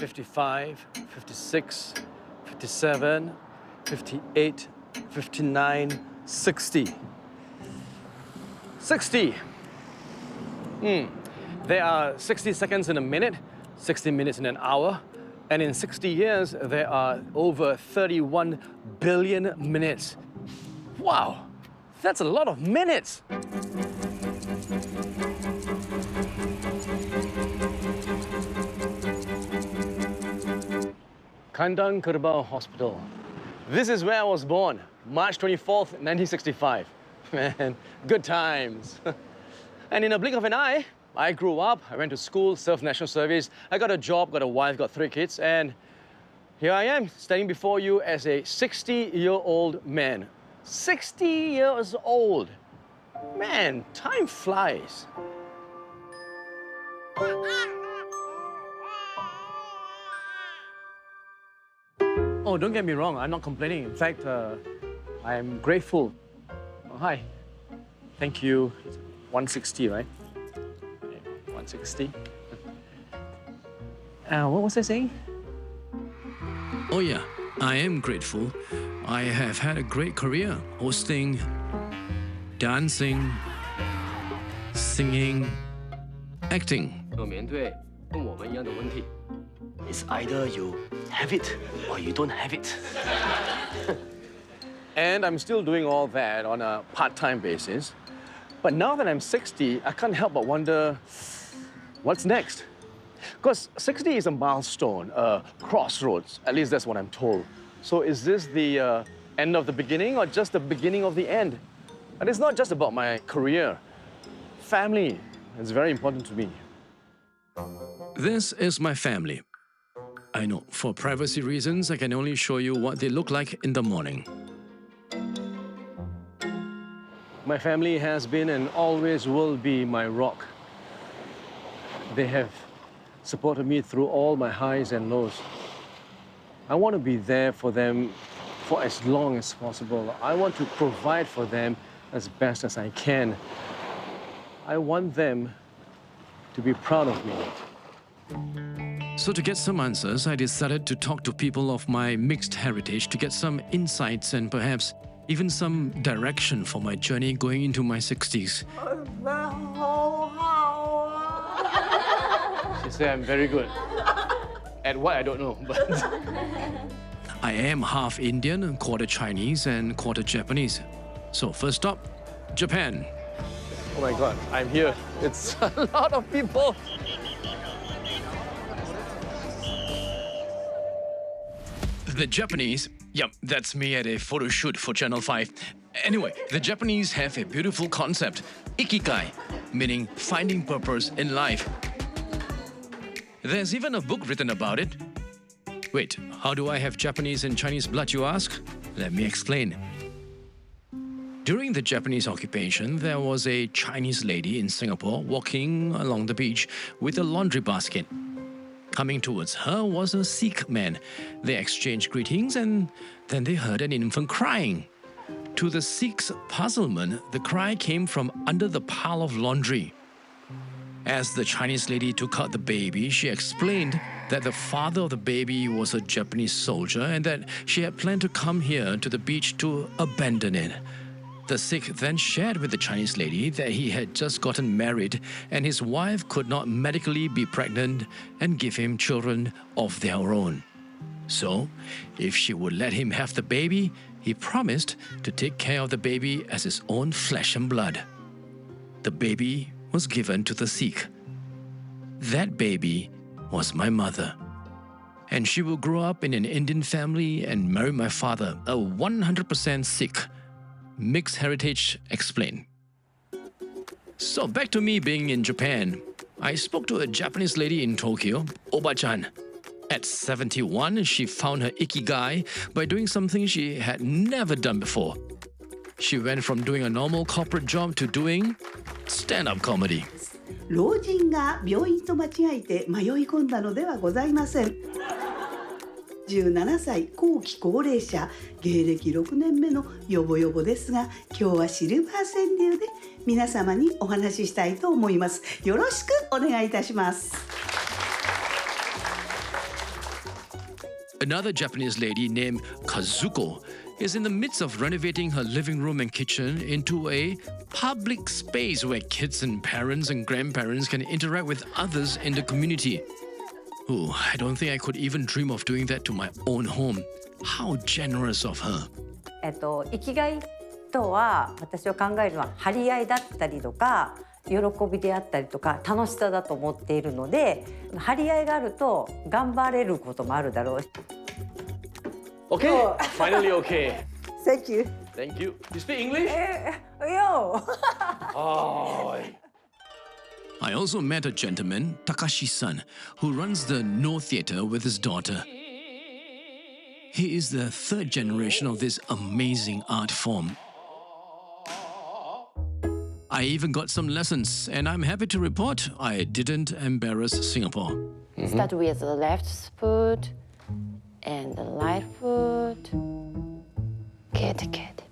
55, 56, 57, 58, 59, 60. 60. There are 60 seconds in a minute, 60 minutes in an hour, and in 60 years, there are over 31 billion minutes. Wow, that's a lot of minutes. Kandang Kerbau Hospital. This is where I was born, March 24th, 1965. Man, good times. And in a blink of an eye, I grew up, I went to school, served national service, I got a job, got a wife, got 3 kids, and here I am, standing before you as a 60-year-old man. 60 years old. Man, time flies. Oh, don't get me wrong, I'm not complaining. In fact, I am grateful. Oh, hi. Thank you. 160, right? 160. What was I saying? Oh yeah, I am grateful. I have had a great career hosting, dancing, singing, acting. 要面对跟我们一样的问题。It's either you have it or you don't have it. And I'm still doing all that on a part-time basis. But now that I'm 60, I can't help but wonder, what's next? Because 60 is a milestone, a crossroads. At least that's what I'm told. So is this the end of the beginning or just the beginning of the end? And it's not just about my career. Family is very important to me. This is my family. I know, for privacy reasons, I can only show you what they look like in the morning. My family has been and always will be my rock. They have supported me through all my highs and lows. I want to be there for them for as long as possible. I want to provide for them as best as I can. I want them to be proud of me. So to get some answers, I decided to talk to people of my mixed heritage to get some insights and perhaps even some direction for my journey going into my 60s. She said I'm very good. At what, I don't know, but... I am half Indian, quarter Chinese and quarter Japanese. So first stop, Japan. Oh my God, I'm here. It's a lot of people. The Japanese, yep, that's me at a photo shoot for Channel 5. Anyway, the Japanese have a beautiful concept, ikigai, meaning finding purpose in life. There's even a book written about it. Wait, how do I have Japanese and Chinese blood, you ask? Let me explain. During the Japanese occupation, there was a Chinese lady in Singapore walking along the beach with a laundry basket. Coming towards her was a Sikh man. They exchanged greetings and then they heard an infant crying. To the Sikh's puzzlement, the cry came from under the pile of laundry. As the Chinese lady took out the baby, she explained that the father of the baby was a Japanese soldier and that she had planned to come here to the beach to abandon it. The Sikh then shared with the Chinese lady that he had just gotten married and his wife could not medically be pregnant and give him children of their own. So, if she would let him have the baby, he promised to take care of the baby as his own flesh and blood. The baby was given to the Sikh. That baby was my mother. And she will grow up in an Indian family and marry my father, a 100% Sikh. Mixed heritage explained. So back to me being in Japan. I spoke to a Japanese lady in Tokyo, Oba-chan. At 71, she found her ikigai by doing something she had never done before. She went from doing a normal corporate job to doing stand-up comedy. 老人が病院と間違えて迷い込んだのではございません。17歳後期高齢者、芸歴6年目のヨボヨボですが、今日はシルバー川柳で皆様にお話ししたいと思います。よろしくお願いいたします。Another Japanese lady named Kazuko is in the midst of renovating her living room and kitchen into a public space where kids and parents and grandparents can interact with others in the community. Ooh, I don't think I could even dream of doing that to my own home. How generous of her. 生きがいとは私を考えるのは張り合いだったりとか喜びであったりとか楽しさだと思っているので張り合いがあると頑張れることもあるだろうし。Okay, finally okay. Thank you. Thank you. You speak English? Yo. Oh. I also met a gentleman, Takashi-san, who runs the No Theatre with his daughter. He is the third generation of this amazing art form. I even got some lessons, and I'm happy to report I didn't embarrass Singapore. Start with the left foot and the right foot. Good, good.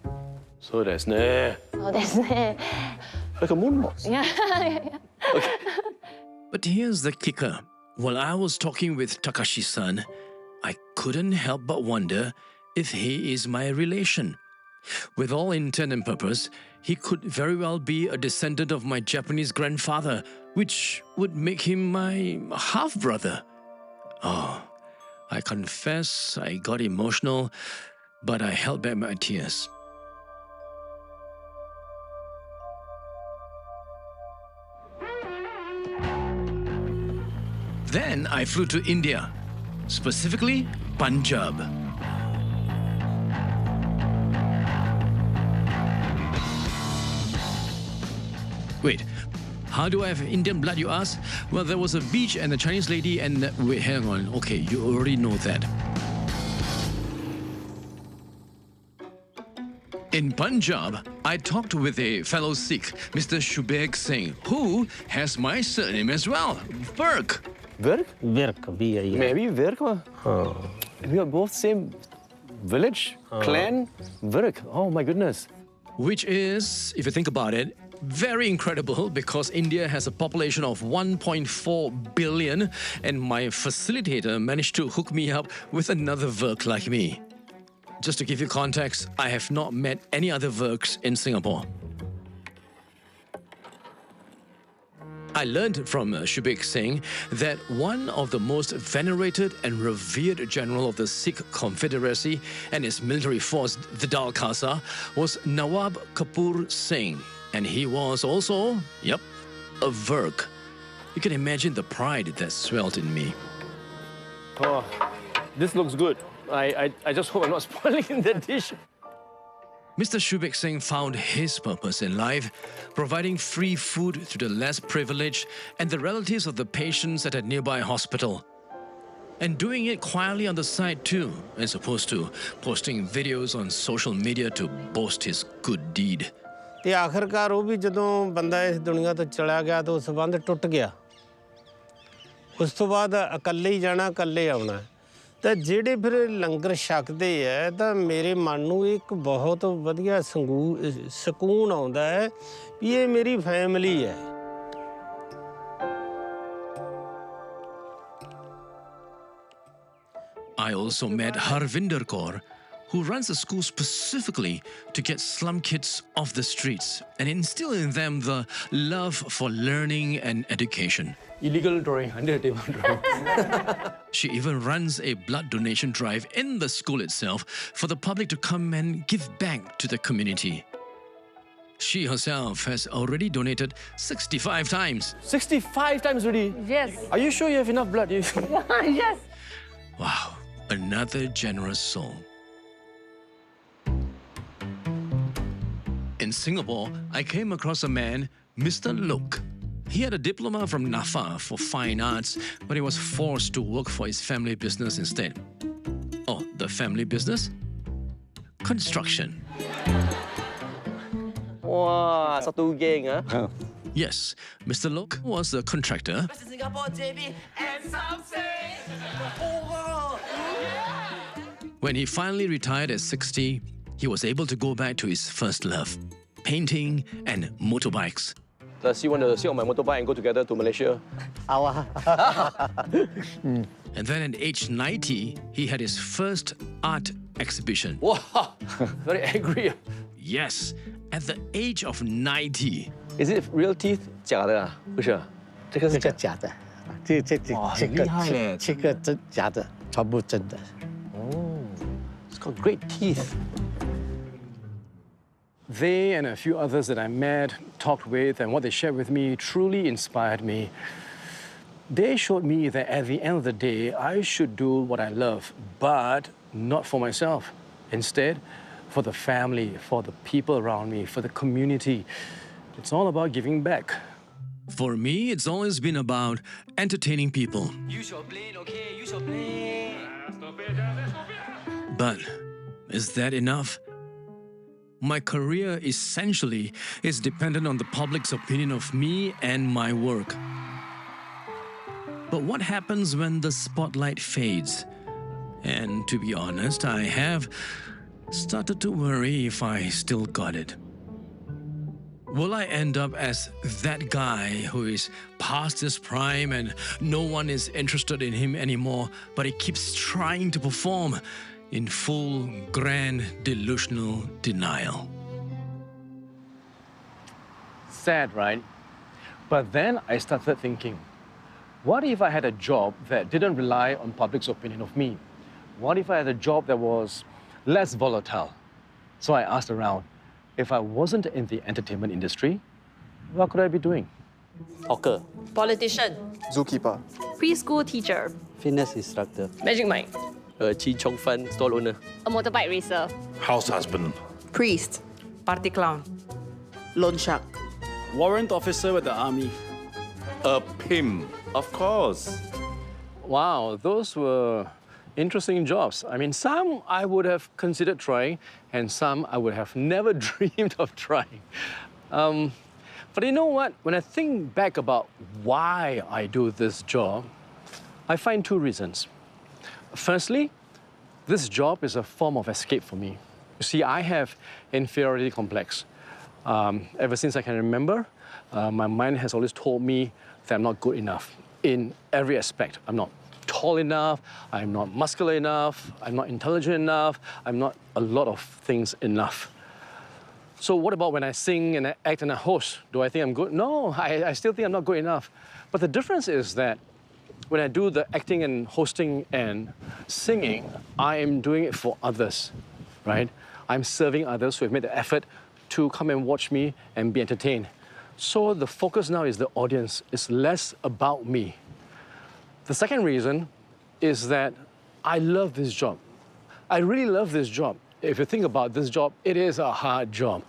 So that's ne. そうですね。 Like a moonwalk. Yeah. But here's the kicker. While I was talking with Takashi-san, I couldn't help but wonder if he is my relation. With all intent and purpose, he could very well be a descendant of my Japanese grandfather, which would make him my half-brother. Oh, I confess I got emotional, but I held back my tears. Then I flew to India, specifically Punjab. Wait, how do I have Indian blood, you ask? Well, there was a beach and a Chinese lady and... Wait, hang on. Okay, you already know that. In Punjab, I talked with a fellow Sikh, Mr. Gurmit Singh, who has my surname as well, Virk. Virk? Virk, B-I-R. Maybe Virk. We are both same village, clan, Virk. Oh my goodness. Which is, if you think about it, very incredible because India has a population of 1.4 billion and my facilitator managed to hook me up with another Virk like me. Just to give you context, I have not met any other Virks in Singapore. I learned from Gurmit Singh that one of the most venerated and revered general of the Sikh Confederacy and his military force, the Dal Khasa, was Nawab Kapoor Singh. And he was also, yep, a Virk. You can imagine the pride that swelled in me. Oh, this looks good. I just hope I'm not spoiling the dish. Mr. Gurmit Singh found his purpose in life, providing free food to the less privileged and the relatives of the patients at a nearby hospital. And doing it quietly on the side too, as opposed to posting videos on social media to boast his good deed. ਤੇ ਆਖਰਕਾਰ ਉਹ ਵੀ ਜਦੋਂ ਬੰਦਾ ਇਸ ਦੁਨੀਆ ਤੋਂ ਚਲਾ ਗਿਆ ਤਾਂ ਉਹ ਸੰਬੰਧ ਟੁੱਟ ਗਿਆ ਉਸ ਤੋਂ ਬਾਅਦ ਇਕੱਲੇ ਹੀ ਜਾਣਾ ਇਕੱਲੇ ਆਉਣਾ ਤਾਂ ਜਿਹੜੇ ਫਿਰ ਲੰਗਰ ਛਕਦੇ ਆ ਤਾਂ ਮੇਰੇ ਮਨ ਨੂੰ ਇੱਕ ਬਹੁਤ ਵਧੀਆ ਸਕੂਨ ਆਉਂਦਾ ਹੈ ਵੀ ਇਹ ਮੇਰੀ ਫੈਮਿਲੀ ਹੈ I also met Harvinder Kaur, who runs a school specifically to get slum kids off the streets and instill in them the love for learning and education. Illegal drawing, under the table drawing. She even runs a blood donation drive in the school itself for the public to come and give back to the community. She herself has already donated 65 times. 65 times already? Yes. Are you sure you have enough blood? Yes. Wow, another generous soul. In Singapore, I came across a man, Mr. Lok. He had a diploma from NAFA for fine arts, but he was forced to work for his family business instead. Oh, the family business? Construction. Wow, satu geng ah. Yes, Mr. Lok was a contractor. When he finally retired at 60, he was able to go back to his first love, painting and motorbikes. Does he want to sit on my motorbike and go together to Malaysia? And then at age 90, he had his first art exhibition. Wow, very angry. Yes, at the age of 90. Is it real teeth? 假的啊，不是啊，这个是假。假的，这很厉害嘞。这个真假的，全部真的。 It's got great teeth. They and a few others that I met, talked with, and what they shared with me truly inspired me. They showed me that at the end of the day, I should do what I love, but not for myself. Instead, for the family, for the people around me, for the community. It's all about giving back. For me, it's always been about entertaining people. Use your blade, okay? Use your blade. But is that enough? My career essentially is dependent on the public's opinion of me and my work. But what happens when the spotlight fades? And to be honest, I have started to worry if I still got it. Will I end up as that guy who is past his prime and no one is interested in him anymore, but he keeps trying to perform in full, grand, delusional denial? Sad, right? But then I started thinking, what if I had a job that didn't rely on public's opinion of me? What if I had a job that was less volatile? So I asked around, if I wasn't in the entertainment industry, what could I be doing? Hawker. Politician, Zookeeper. preschool teacher, Fitness instructor. magic Mike, Chi Chong Fan stall owner. a motorbike racer, House husband. priest, Party clown. loan shark. Warrant officer with the army. A pimp, of course. Wow, those were interesting jobs. I mean, some I would have considered trying, and some I would have never dreamed of trying. But you know what? When I think back about why I do this job, I find two reasons. Firstly, this job is a form of escape for me. You see, I have inferiority complex. Ever since I can remember, my mind has always told me that I'm not good enough in every aspect. I'm not tall enough, I'm not muscular enough, I'm not intelligent enough, I'm not a lot of things enough. So what about when I sing and I act and I host? Do I think I'm good? No, I still think I'm not good enough. But the difference is that when I do the acting and hosting and singing, I am doing it for others, right? I'm serving others who have made the effort to come and watch me and be entertained. So the focus now is the audience. It's less about me. The second reason is that I love this job. I really love this job. If you think about this job, it is a hard job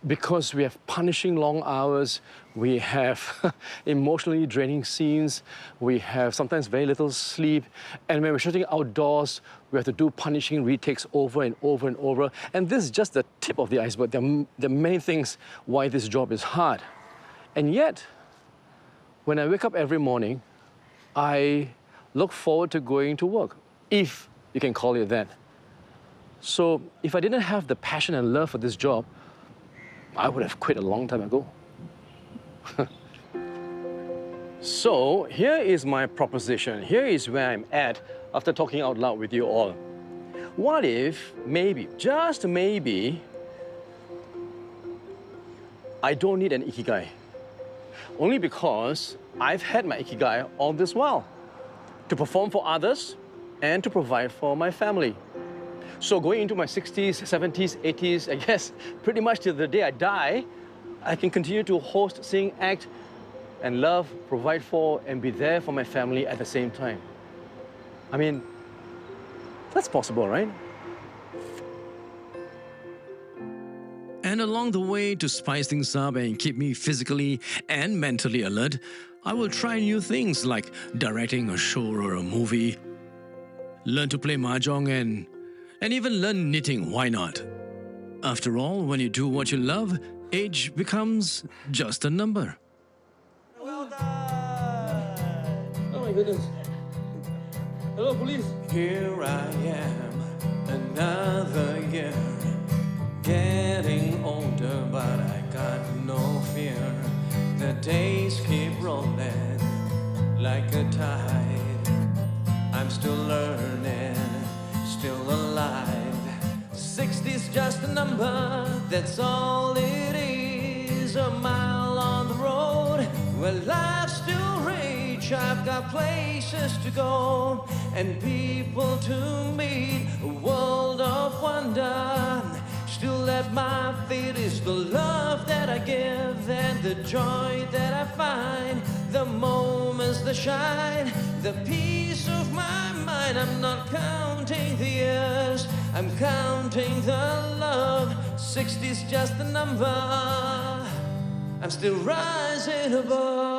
because we have punishing long hours, we have emotionally draining scenes, we have sometimes very little sleep, and when we're shooting outdoors, we have to do punishing retakes over and over and over. And this is just the tip of the iceberg. There are many things why this job is hard. And yet, when I wake up every morning, I look forward to going to work, if you can call it that. So if I didn't have the passion and love for this job, I would have quit a long time ago. So here is my proposition. Here is where I'm at after talking out loud with you all. What if, maybe, just maybe, I don't need an ikigai? Only because I've had my ikigai all this while, to perform for others and to provide for my family. So going into my 60s, 70s, 80s, I guess pretty much till the day I die, I can continue to host, sing, act, and love, provide for, and be there for my family at the same time. I mean, that's possible, right? And along the way, to spice things up and keep me physically and mentally alert, I will try new things like directing a show or a movie, learn to play mahjong, and even learn knitting. Why not? After all, when you do what you love, age becomes just a number. Well done! Oh my goodness. Hello, police. Here I am, another year, getting older, but I got no fear. days keep rolling like a tide. I'm still learning, still alive. 60's just a number, that's all it is. A mile on the road where life still rage. I've got places to go and people to meet. A world of wonder. Still at my feet is the love that I give and the joy that I find. The moments that shine, the peace of my mind. I'm not counting the years, I'm counting the love. 60's just a number, I'm still rising above.